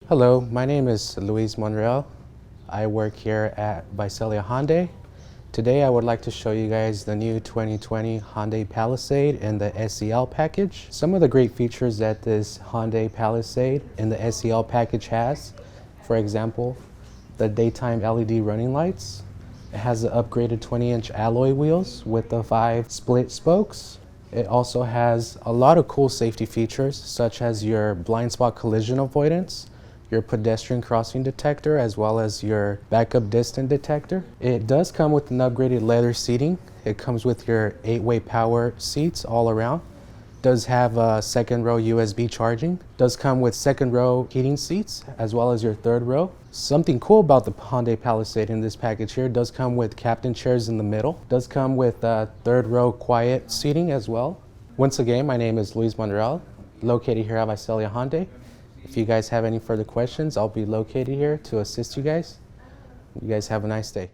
Hello, my name is Luis Monreal. I work here at Visalia Hyundai. Today I would like to show you guys the new 2020 Hyundai Palisade in the SEL package. Some of the great features that this Hyundai Palisade in the SEL package has, for example, the daytime LED running lights. It has the upgraded 20-inch alloy wheels with the 5 split spokes. It also has a lot of cool safety features such as your blind spot collision avoidance, your pedestrian crossing detector, as well as your backup distance detector. It does come with an upgraded leather seating. It comes with your 8-way power seats all around. Does have a second row USB charging. Does come with second row heating seats as well as your third row. Something cool about the Hyundai Palisade in this package here, does come with captain chairs in the middle. Does come with third row quiet seating as well. Once again, my name is Luis Monreal, located here at Visalia Hyundai. If you guys have any further questions, I'll be located here to assist you guys. You guys have a nice day.